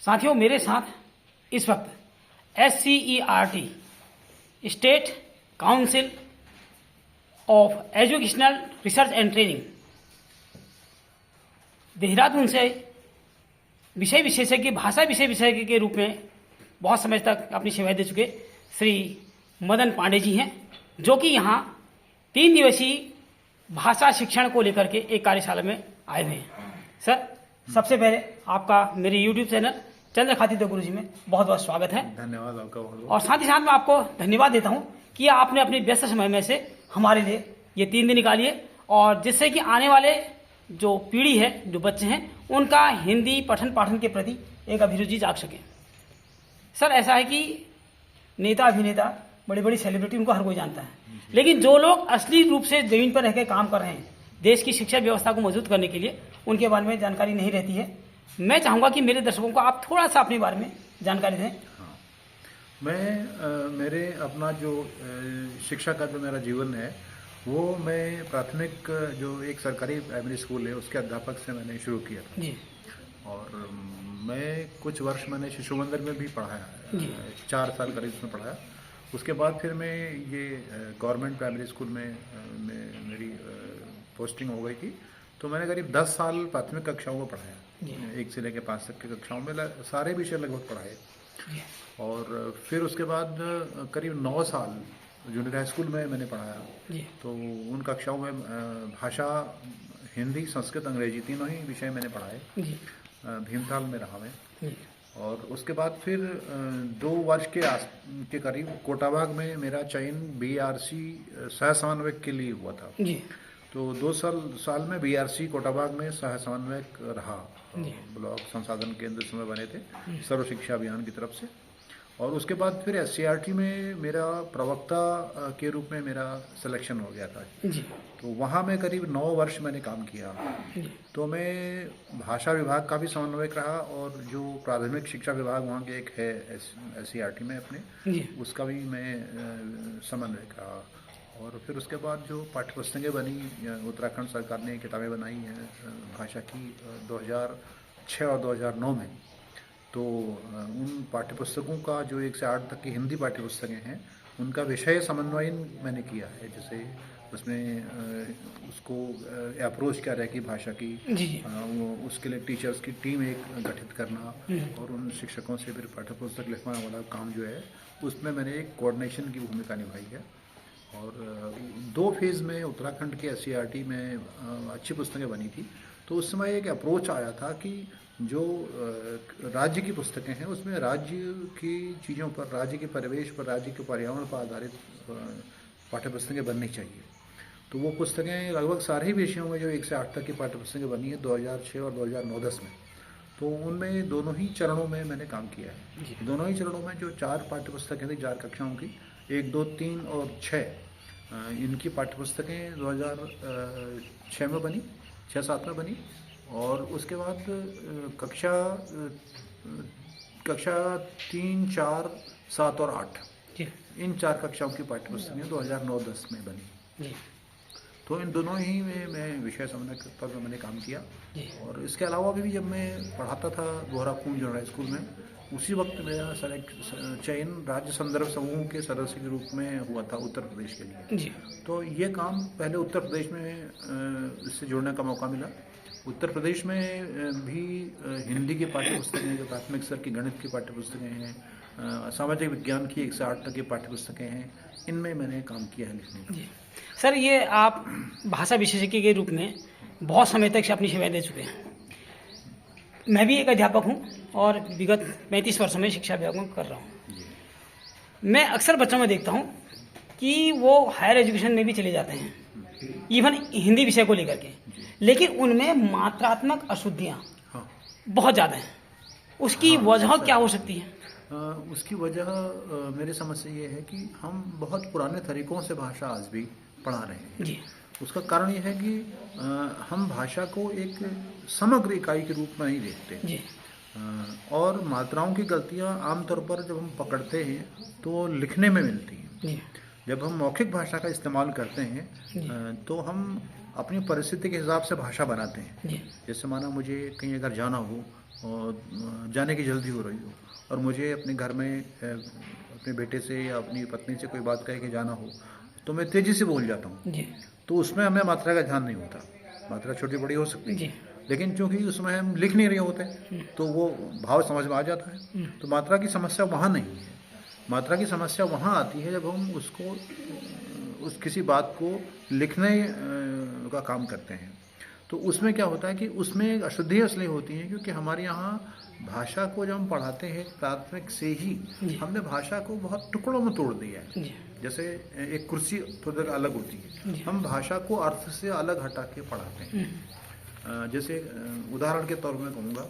साथियों, मेरे साथ इस वक्त SCERT state council of educational research and training Dehradun से विषय विशेषज्ञ भाषा विषय विशेषज्ञ के रूप में बहुत समय तक अपनी सेवाएं दे चुके श्री मदन पांडे जी हैं, जो कि यहाँ 3 दिवसीय भाषा शिक्षण को लेकर के एक कार्यशाला में आए हुए हैं। सर, सबसे पहले आपका मेरे YouTube चैनल चंद्रखातीत गुरु जी में बहुत बहुत स्वागत है। धन्यवाद आपका। और साथ ही साथ मैं आपको धन्यवाद देता हूँ कि आपने अपने व्यस्त समय में से हमारे लिए ये 3 दिन निकालिए, और जिससे कि आने वाले जो पीढ़ी है, जो बच्चे हैं, उनका हिंदी पठन पाठन के प्रति एक अभिरुचि जाग सके। सर, ऐसा है कि नेता अभिनेता बड़ी बड़ी सेलिब्रिटी उनको हर कोई जानता है, लेकिन जो लोग असली रूप से जमीन पर रहकर काम कर रहे हैं देश की शिक्षा व्यवस्था को मजबूत करने के लिए, उनके बारे में जानकारी नहीं रहती है। मैं चाहूँगा कि मेरे दर्शकों को आप थोड़ा सा अपने बारे में जानकारी दें। हाँ, मैं मेरे अपना जो शिक्षा का जो मेरा जीवन है वो मैं प्राथमिक जो एक सरकारी प्राइमरी स्कूल है उसके अध्यापक से मैंने शुरू किया था जी। और मैं कुछ वर्ष मैंने शिशु मंदिर में भी पढ़ाया, 4 साल करीब उसमें पढ़ाया। उसके बाद फिर मैं ये गवर्नमेंट प्राइमरी स्कूल में मेरी पोस्टिंग हो गई थी, तो मैंने करीब 10 साल प्राथमिक कक्षाओं को पढ़ाया, 1 से लेकर 5 तक की कक्षाओं में सारे विषय लगभग पढ़ाए। और फिर उसके बाद करीब 9 साल जूनियर हाई स्कूल में मैंने पढ़ाया, तो उन कक्षाओं में भाषा हिंदी, संस्कृत, अंग्रेजी तीनों ही विषय मैंने पढ़ाए। भीमताल में रहा मैं। और उसके बाद फिर 2 वर्ष के करीब कोटाबाग में मेरा चयन BRC सह समन्वयक के लिए हुआ था। तो 2 साल में BRC कोटाबाग में सह समन्वयक रहा। ब्लॉक संसाधन केंद्र समय बने थे सर्व शिक्षा अभियान की तरफ से। और उसके बाद फिर SCERT में मेरा प्रवक्ता के रूप में मेरा सिलेक्शन हो गया था। तो वहाँ मैं करीब 9 वर्ष मैंने काम किया। तो मैं भाषा विभाग का भी समन्वयक रहा, और जो प्राथमिक शिक्षा विभाग वहाँ के एक है SCERT में अपने, उसका भी मैं समन्वयक रहा। और फिर उसके बाद जो पाठ्यपुस्तकें बनी, उत्तराखंड सरकार ने किताबें बनाई हैं भाषा की 2006 और 2009 में, तो उन पाठ्यपुस्तकों का जो 1 से 8 तक की हिंदी पाठ्यपुस्तकें हैं उनका विषय समन्वयन मैंने किया है। जैसे उसमें उसको अप्रोच क्या रहेगी भाषा की, उसके लिए टीचर्स की टीम एक गठित करना और उन शिक्षकों से फिर पाठ्यपुस्तक लिखवाने वाला काम जो है उसमें मैंने एक कोऑर्डिनेशन की भूमिका निभाई है। और 2 फेज़ में उत्तराखंड के SCERT में अच्छी पुस्तकें बनी थी। तो उस समय एक अप्रोच आया था कि जो राज्य की पुस्तकें हैं उसमें राज्य की चीज़ों पर, राज्य के परिवेश पर, राज्य के पर्यावरण पर आधारित पाठ्यपुस्तकें बननी चाहिए। तो वो पुस्तकें लगभग सारे ही विषयों में जो 1 से 8 तक की पाठ्यपुस्तकें बनी है 2006 और 2009-10 में, तो उनमें दोनों ही चरणों में मैंने काम किया है। दोनों ही चरणों में जो 4 पाठ्यपुस्तकें थी 4 कक्षाओं की, 1, 2, 3 और 6, इनकी पाठ्यपुस्तकें 2006 में बनी, 6-7 में बनी। और उसके बाद कक्षा 3, 4, 7 और 8, इन 4 कक्षाओं की पाठ्यपुस्तकें 2009-10 में बनी। तो इन दोनों ही में मैं विषय समन्वयक पर मैंने काम किया। और इसके अलावा भी जब मैं पढ़ाता था गोहराकुंड जूनियर हाई स्कूल में, उसी वक्त मेरा चयन राज्य संदर्भ समूह के सदस्य के रूप में हुआ था उत्तर प्रदेश के लिए। तो ये काम पहले उत्तर प्रदेश में इससे जुड़ने का मौका मिला। उत्तर प्रदेश में भी हिंदी की पाठ्यपुस्तकें, जो प्राथमिक स्तर की गणित की पाठ्यपुस्तकें हैं, सामाजिक विज्ञान की 1 से 8 तक की पाठ्यपुस्तकें हैं, इनमें मैंने काम किया है लिखने में। सर, ये आप भाषा विशेषज्ञ के रूप में बहुत समय तक से अपनी सेवाएं दे चुके हैं। मैं भी एक अध्यापक हूँ और विगत 35 वर्षों में शिक्षा विभाग में कर रहा हूँ। मैं अक्सर बच्चों में देखता हूँ कि वो हायर एजुकेशन में भी चले जाते हैं, इवन हिंदी विषय को लेकर के, लेकिन उनमें मात्रात्मक अशुद्धियाँ बहुत ज़्यादा हैं। उसकी वजह क्या हो सकती है? उसकी वजह मेरे समझ से ये है कि हम बहुत पुराने तरीकों से भाषा आज भी पढ़ा रहे हैं। उसका कारण ये है कि हम भाषा को एक समग्र इकाई के रूप में नहीं देखते। और मात्राओं की गलतियाँ आमतौर पर जब हम पकड़ते हैं तो लिखने में मिलती हैं। जब हम मौखिक भाषा का इस्तेमाल करते हैं तो हम अपनी परिस्थिति के हिसाब से भाषा बनाते हैं। जैसे माना मुझे कहीं अगर जाना हो जाने की जल्दी हो रही हो और मुझे अपने घर में अपने बेटे से या अपनी पत्नी से कोई बात कहे कि जाना हो तो मैं तेज़ी से बोल जाता हूँ। जी तो उसमें हमें मात्रा का ध्यान नहीं होता। मात्रा छोटी बड़ी हो सकती जी है लेकिन चूंकि उसमें हम लिख नहीं रहे होते तो वो भाव समझ में आ जाता है। तो मात्रा की समस्या वहाँ नहीं है। मात्रा की समस्या वहाँ आती है जब हम उसको उस किसी बात को लिखने का काम करते हैं। तो उसमें क्या होता है कि उसमें अशुद्धियाँ इसलिए होती हैं क्योंकि हमारे यहाँ भाषा को जब हम पढ़ाते हैं प्राथमिक से ही हमने भाषा को बहुत टुकड़ों में तोड़ दिया है। जी जैसे एक कुर्सी थोड़ी देर अलग होती है, हम भाषा को अर्थ से अलग हटा के पढ़ाते हैं। जैसे उदाहरण के तौर में कहूँगा,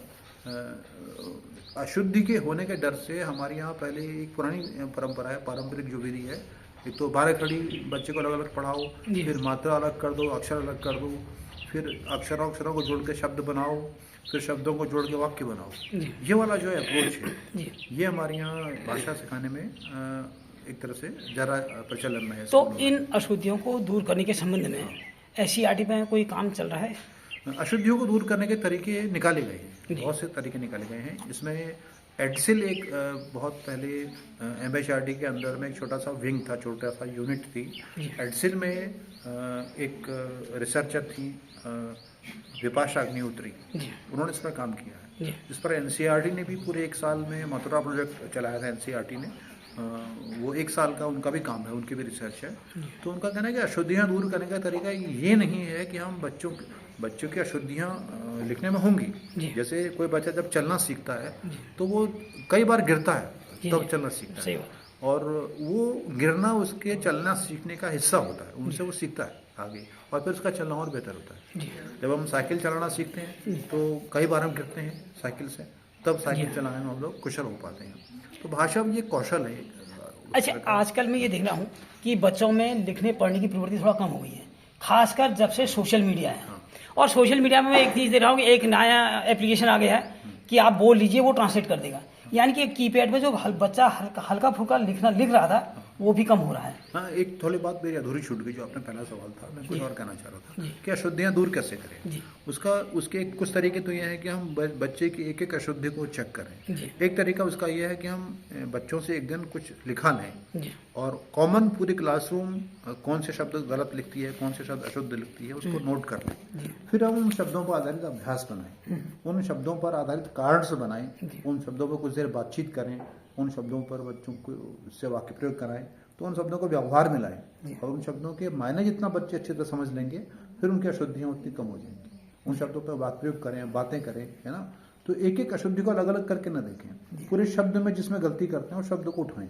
अशुद्धि के होने के डर से हमारे यहाँ पहले एक पुरानी परंपरा है, पारंपरिक जो विधि है, एक तो 12 खड़ी बच्चे को अलग अलग पढ़ाओ, फिर मात्रा अलग कर दो, अक्षर अलग कर दो, फिर अक्षरों को जोड़ के शब्द बनाओ, फिर शब्दों को जोड़ के वाक्य बनाओ। ये वाला जो अप्रोच है ये हमारे यहाँ भाषा सिखाने में एक तरह से ज़रा प्रचलन में है। तो इन अशुद्धियों को दूर करने के संबंध में एससीईआरटी में कोई काम चल रहा है? अशुद्धियों को दूर करने के तरीके निकाले गए हैं, बहुत से तरीके निकाले गए हैं। इसमें एडसिल एक बहुत पहले एमएचआरडी के अंदर में एक छोटा सा विंग था, छोटा सा यूनिट थी। एडसिल में एक रिसर्चर थी विपाशा अग्निहोत्री, उन्होंने इस पर काम किया है। इस पर एनसीईआरटी ने भी पूरे 1 साल में मथुरा प्रोजेक्ट चलाया था। एनसीईआरटी ने वो 1 साल का उनका भी काम है, उनकी भी रिसर्च है। तो उनका कहना है कि अशुद्धियाँ दूर करने का तरीका ये नहीं है कि हम बच्चों की अशुद्धियाँ लिखने में होंगी। जैसे कोई बच्चा जब चलना सीखता है तो वो कई बार गिरता है तब चलना सीखता है, और वो गिरना उसके चलना सीखने का हिस्सा होता है, उनसे वो सीखता है आगे और फिर उसका चलना और बेहतर होता है। जब हम साइकिल चलाना सीखते हैं तो कई बार हम गिरते हैं साइकिल से, तब साइकिल चलाने में हम लोग कुशल हो पाते हैं। तो भाषा ये कौशल है। अच्छा, आजकल मैं ये देख रहा हूँ कि बच्चों में लिखने पढ़ने की प्रवृत्ति थोड़ा कम हो गई है, खासकर जब से सोशल मीडिया है। और सोशल मीडिया में मैं एक चीज़ देख रहा हूँ कि एक नया एप्लीकेशन आ गया है कि आप बोल लीजिए वो ट्रांसलेट कर देगा। यानी कि कीपैड में जो बच्चा हल्का फुल्का लिख रहा था वो भी कम हो रहा है। हाँ, एक थोड़ी बात मेरी अधूरी छूट गई, जो आपने पहला सवाल था, मैं कुछ और कहना चाह रहा था कि अशुद्धियाँ दूर कैसे करें। उसके कुछ तरीके तो ये हैं कि हम बच्चे की एक एक अशुद्धि को चेक करें। एक तरीका उसका ये है कि हम बच्चों से एक दिन कुछ लिखा लें और कॉमन पूरी क्लासरूम कौन से शब्द गलत लिखती है, कौन से शब्द अशुद्ध लिखती है, उसको नोट कर लें। फिर हम उन शब्दों पर आधारित अभ्यास बनाएं, उन शब्दों पर आधारित कार्ड्स बनाएं, उन शब्दों पर कुछ देर बातचीत करें, उन शब्दों पर बच्चों को से वाक्य प्रयोग कराएं, तो उन शब्दों को व्यवहार में लाएं और उन शब्दों के मायने जितना बच्चे अच्छे तरह समझ लेंगे फिर उनकी अशुद्धियाँ उतनी कम हो जाएंगी। उन शब्दों पर वाक्य प्रयोग करें, बातें करें, है ना। तो एक एक अशुद्धि को अलग अलग करके ना देखें, पूरे शब्द में जिसमें गलती करते हैं उस शब्द को उठाएं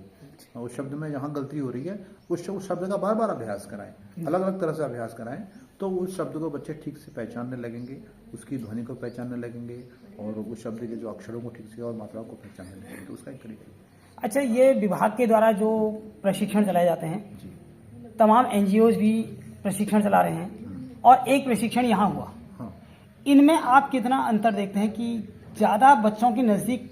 और उस शब्द में जहाँ गलती हो रही है उस शब्द का बार बार अभ्यास कराएं, अलग अलग तरह से अभ्यास कराएं, तो उस शब्द को बच्चे ठीक से पहचानने लगेंगे, उसकी ध्वनि को पहचानने लगेंगे और उस शब्द के जो अक्षरों को ठीक से और मात्राओं को पहचानने लगेंगे। तो उसका एक तरीका। अच्छा, ये विभाग के द्वारा जो प्रशिक्षण चलाए जाते हैं, तमाम एनजीओज भी प्रशिक्षण चला रहे हैं और एक प्रशिक्षण यहाँ हुआ, इनमें आप कितना अंतर देखते हैं कि ज़्यादा बच्चों के नज़दीक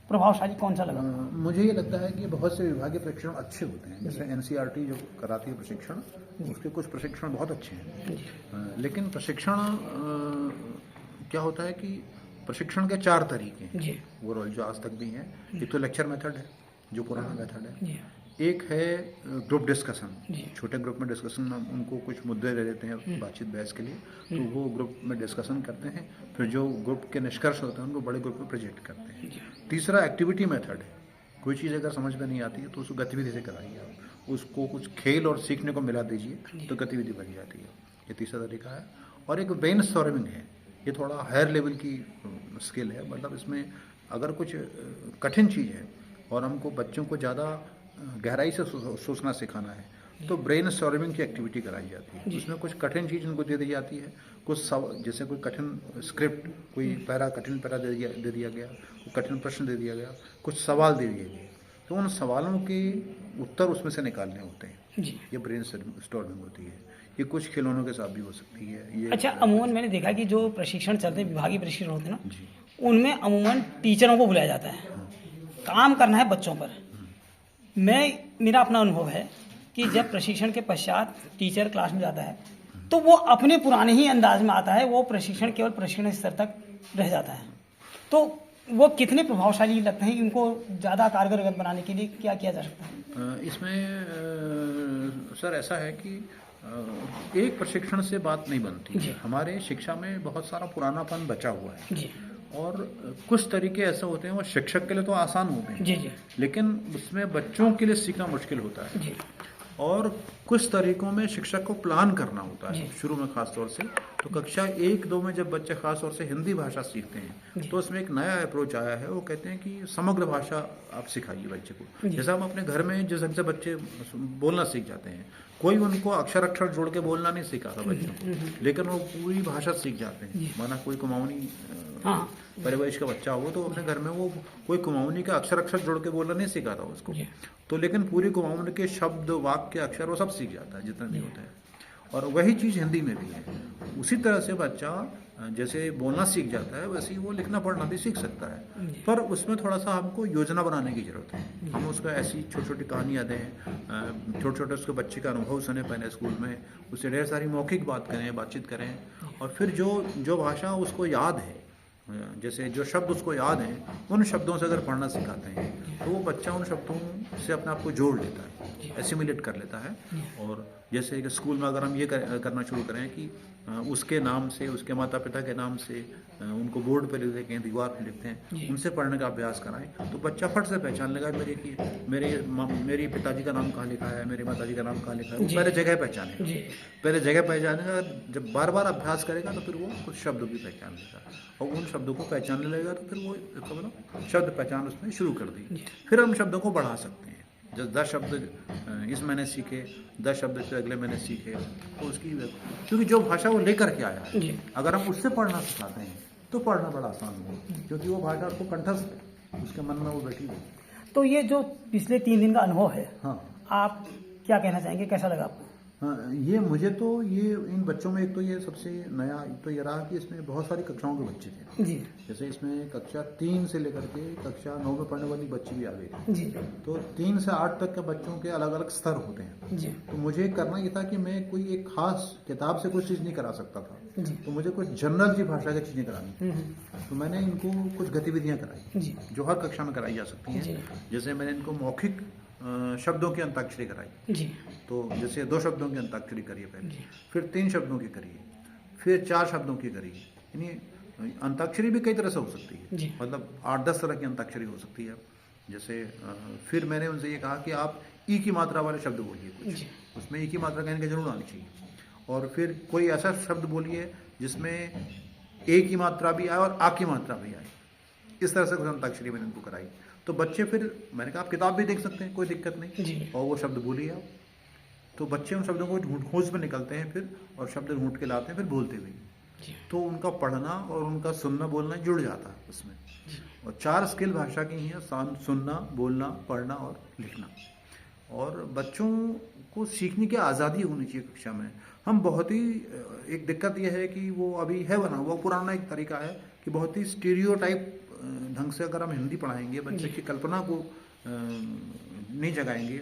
प्रभावशाली कौन सा लगा? मुझे ये लगता है कि बहुत से विभागीय प्रशिक्षण अच्छे होते हैं। जैसे एनसीईआरटी जो कराती है प्रशिक्षण, उसके कुछ प्रशिक्षण बहुत अच्छे हैं। लेकिन प्रशिक्षण क्या होता है कि प्रशिक्षण के 4 तरीके हैं ओवरऑल जो आज तक भी हैं। एक तो लेक्चर मेथड है जो पुराना मेथड है, एक है ग्रुप डिस्कशन, छोटे ग्रुप में डिस्कशन में उनको कुछ मुद्दे दे देते हैं बातचीत बहस के लिए, तो वो ग्रुप में डिस्कशन करते हैं, फिर जो ग्रुप के निष्कर्ष होते हैं उनको बड़े ग्रुप में प्रेजेंट करते हैं। तीसरा एक्टिविटी मेथड है, कोई चीज़ अगर समझ में नहीं आती है तो उसको गतिविधि से कराइए, आप उसको कुछ खेल और सीखने को मिला दीजिए तो गतिविधि बन जाती है। ये तीसरा तरीका है। और एक ब्रेनस्टॉर्मिंग है, ये थोड़ा हायर लेवल की स्किल है, मतलब इसमें अगर कुछ कठिन चीज़ है और हमको बच्चों को ज़्यादा गहराई से सोचना सिखाना है तो ब्रेन स्टॉर्मिंग की एक्टिविटी कराई जाती है। उसमें कुछ कठिन चीज़ उनको दे दी जाती है, कुछ जैसे कोई कठिन स्क्रिप्ट, कोई कठिन पैरा दे दिया गया, कोई कठिन प्रश्न दे दिया गया, कुछ सवाल दे दिए गए, तो उन सवालों के उत्तर उसमें से निकालने होते हैं। ये ब्रेन स्टॉर्मिंग होती है। ये कुछ खिलौनों के साथ भी हो सकती है। ये अच्छा, अमूमन मैंने देखा कि जो प्रशिक्षण चलते हैं, विभागीय प्रशिक्षण होते हैं ना, उनमें अमूमन टीचरों को बुलाया जाता है, काम करना है बच्चों पर। मेरा अपना अनुभव है कि जब प्रशिक्षण के पश्चात टीचर क्लास में जाता है तो वो अपने पुराने ही अंदाज में आता है, वो प्रशिक्षण केवल प्रशिक्षण स्तर तक रह जाता है। तो वो कितने प्रभावशाली लगते हैं? इनको ज़्यादा कारगर बनाने के लिए क्या किया जा सकता है? इसमें सर ऐसा है कि एक प्रशिक्षण से बात नहीं बनती जी। है। हमारे शिक्षा में बहुत सारा पुरानापन बचा हुआ है जी और कुछ तरीके ऐसे होते हैं वो शिक्षक के लिए तो आसान होते हैं, जी जी लेकिन उसमें बच्चों के लिए सीखना मुश्किल होता है। जी और कुछ तरीकों में शिक्षक को प्लान करना होता जी। है शुरू में, खास तौर से तो कक्षा 1-2 में जब बच्चे खास तौर से हिंदी भाषा सीखते जी। हैं तो उसमें एक नया अप्रोच आया है। वो कहते हैं कि समग्र भाषा आप सिखाइए बच्चे को। जी। जैसा हम अपने घर में जिस ढंग से बच्चे बोलना सीख जाते हैं, कोई उनको अक्षर अक्षर जोड़ के बोलना नहीं सिखाता बच्चों को, लेकिन वो पूरी भाषा सीख जाते हैं। माना कोई कुमाऊनी हाँ परिवेश का बच्चा हो तो अपने घर में वो कोई कुमाऊनी का अक्षर अक्षर जोड़ के बोलना नहीं सिखाता उसको, जी। तो लेकिन पूरी कुमाऊनी के शब्द वाक्य अक्षर वो सब सीख जाता है जितने भी होते हैं। और वही चीज़ हिंदी में भी है। उसी तरह से बच्चा जैसे बोलना सीख जाता है वैसे ही वो लिखना पढ़ना भी सीख सकता है, पर उसमें थोड़ा सा हमको योजना बनाने की जरूरत है। हम उसको ऐसी छोटी छोटी कहानियाँ दें, छोटे छोटे उसके बच्चे का अनुभव सुने पहले स्कूल में, उससे ढेर सारी मौखिक बातचीत करें, और फिर जो भाषा उसको याद है, जैसे जो शब्द उसको याद हैं उन शब्दों से अगर पढ़ना सिखाते हैं तो वो बच्चा उन शब्दों से अपने आप को जोड़ लेता है, एसिमिलेट कर लेता है। और जैसे कि स्कूल में अगर हम ये करना शुरू करें कि उसके नाम से, उसके माता पिता के नाम से उनको बोर्ड पर लिख दें, दीवार पर लिखते हैं, उनसे पढ़ने का अभ्यास कराएं तो बच्चा फट से पहचान लेगा मेरे पिताजी का नाम कहाँ लिखा है, मेरे माताजी का नाम कहाँ लिखा है। वो पहले जगह पहचानेगा, पहले जगह पहचानेगा। जब बार बार अभ्यास करेगा तो फिर वो कुछ शब्द भी पहचान लेगा, और उन शब्दों को पहचानने लगेगा तो फिर वो शब्द पहचान उसने शुरू कर दी। फिर हम शब्दों को बढ़ा सकते हैं। जब 10 शब्द इस महीने सीखे, 10 शब्द से अगले महीने सीखे, तो उसकी, क्योंकि जो भाषा वो लेकर के आया है, अगर हम उससे पढ़ना सिखाते हैं तो पढ़ना बड़ा आसान होगा, क्योंकि वो भाषा उसको कंठस्थ है, उसके मन में वो बैठी है। तो ये जो पिछले 3 दिन का अनुभव है, हाँ आप क्या कहना चाहेंगे, कैसा लगा आपको? हाँ, ये मुझे तो ये इन बच्चों में एक तो ये सबसे नया तो ये रहा कि इसमें बहुत सारी कक्षाओं के बच्चे थे। जी जैसे इसमें कक्षा 3 से लेकर के कक्षा 9 में पढ़ने वाली बच्ची भी आ गई थी। जी तो 3 से 8 तक के बच्चों के अलग अलग स्तर होते हैं। जी तो मुझे करना ये था कि मैं कोई एक खास किताब से कुछ चीज़ नहीं करा सकता था, जी तो मुझे कुछ जनरल सी भाषा की चीज़ें करानी। तो मैंने इनको कुछ गतिविधियाँ कराई जी जो हर कक्षा में कराई जा सकती जी। हैं। जैसे मैंने इनको मौखिक शब्दों की अंताक्षरी कराई। जी तो जैसे 2 शब्दों की अंताक्षरी करिए पहले, जी। फिर 3 शब्दों की करिए, फिर 4 शब्दों की करिए। यानी अंताक्षरी भी कई तरह से हो सकती है, जी। मतलब 8-10 तरह की अंताक्षरी हो सकती है। जैसे फिर मैंने उनसे ये कहा कि आप ई की मात्रा वाले शब्द बोलिए कुछ, जी। उसमें ई की मात्रा कहने की जरूर आनी चाहिए। और फिर कोई ऐसा शब्द बोलिए जिसमें ए की मात्रा भी आए और आ की मात्रा भी आए। इस तरह से कुछ अंताक्षरी मैंने उनको कराई। तो बच्चे, फिर मैंने कहा आप किताब भी देख सकते हैं, कोई दिक्कत नहीं, जी। और वो शब्द बोलिए आप। तो बच्चे उन शब्दों को ढूंढ खोज में निकलते हैं फिर, और शब्द ढूंढ के लाते हैं फिर बोलते भी। जी। तो उनका पढ़ना और उनका सुनना बोलना जुड़ जाता है उसमें। और 4 स्किल भाषा की ही है, सुनना, बोलना, पढ़ना और लिखना। और बच्चों को सीखने की आज़ादी होनी चाहिए कक्षा में। हम बहुत ही, एक दिक्कत यह है कि वो अभी है बना वो पुराना एक तरीका है कि बहुत ही स्टीरियोटाइप ढंग से अगर हम हिंदी पढ़ाएंगे, बच्चे की कल्पना को नहीं जगाएंगे,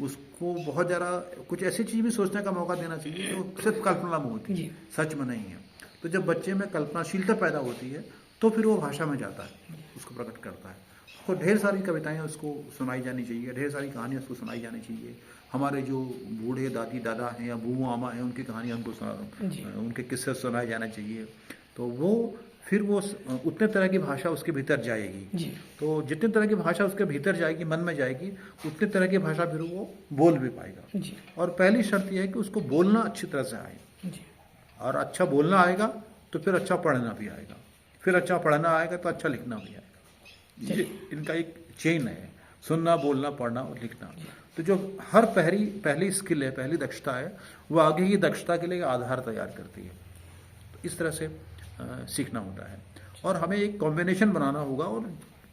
उसको बहुत ज़्यादा कुछ ऐसी चीज़ भी सोचने का मौका देना चाहिए जो सिर्फ कल्पना में होती है, सच में नहीं है। तो जब बच्चे में कल्पनाशीलता पैदा होती है तो फिर वो भाषा में जाता है, उसको प्रकट करता है। तो ढेर सारी कविताएं उसको सुनाई जानी चाहिए, ढेर सारी कहानियाँ उसको सुनाई जानी चाहिए। हमारे जो बूढ़े दादी दादा हैं या बूआ मामा हैं, उनकी कहानियाँ हमको उनके किस्से सुनाए जाने चाहिए। तो वो फिर वो उतने तरह की भाषा उसके भीतर जाएगी। तो जितने तरह की भाषा उसके भीतर जाएगी, मन में जाएगी, उतने तरह की भाषा फिर वो बोल भी पाएगा। और पहली शर्त यह है कि उसको बोलना अच्छी तरह से आए, और अच्छा बोलना आएगा तो फिर अच्छा पढ़ना भी आएगा, फिर अच्छा पढ़ना आएगा तो अच्छा लिखना भी आएगा। ये इनका एक चेन है, सुनना, बोलना, पढ़ना और लिखना। तो जो हर पहली स्किल है, पहली दक्षता है, वो आगे की दक्षता के लिए आधार तैयार करती है। तो इस तरह से सीखना होता है। और हमें एक कॉम्बिनेशन बनाना होगा और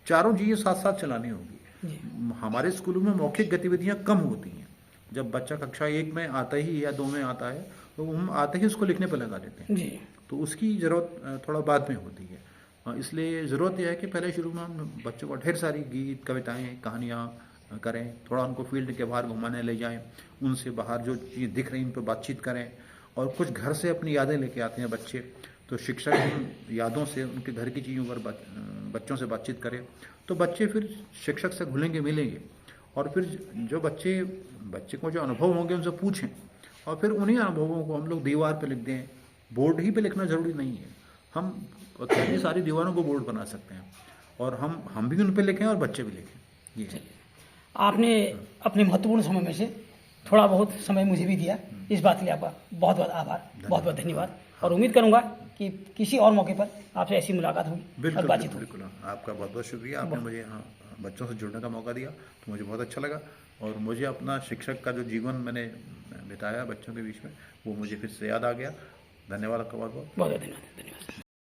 चारों चीज़ें साथ साथ चलानी होगी। हमारे स्कूलों में मौखिक गतिविधियाँ कम होती हैं। जब बच्चा कक्षा 1 में आता ही या 2 में आता है तो हम आते ही उसको लिखने पर लगा देते हैं। तो उसकी ज़रूरत थोड़ा बाद में होती है। इसलिए ज़रूरत यह है कि पहले शुरू में हम बच्चों को ढेर सारी गीत, कविताएँ, कहानियाँ करें, थोड़ा उनको फील्ड के बाहर घुमाने ले जाएं, उनसे बाहर जो चीज़ दिख रही है उन पर बातचीत करें। और कुछ घर से अपनी यादें लेके आते हैं बच्चे, तो शिक्षक उन यादों से, उनके घर की चीज़ों पर बच्चों से बातचीत करें, तो बच्चे फिर शिक्षक से घुलेंगे मिलेंगे, और फिर जो बच्चे को जो अनुभव होंगे उनसे पूछें, और फिर उन्हीं अनुभवों को हम लोग दीवार पे लिख दें। बोर्ड ही पे लिखना ज़रूरी नहीं है, हम कितनी सारी दीवारों को बोर्ड बना सकते हैं, और हम भी उन पे लिखें और बच्चे भी लिखें। ये आपने अपने महत्वपूर्ण समय में से थोड़ा बहुत समय मुझे भी दिया, इस बात के लिए आपका बहुत बहुत आभार, बहुत बहुत धन्यवाद। और उम्मीद करूंगा कि किसी और मौके पर आपसे ऐसी मुलाकात होगी और बिल्कुल बातचीत बिल्कुल होगी। बिल्कुल। आपका बहुत बहुत शुक्रिया, आपने मुझे यहाँ बच्चों से जुड़ने का मौका दिया, तो मुझे बहुत अच्छा लगा, और मुझे अपना शिक्षक का जो जीवन मैंने बिताया बच्चों के बीच में, वो मुझे फिर से याद आ गया। धन्यवाद आपका बहुत बहुत। बहुत बहुत धन्यवाद।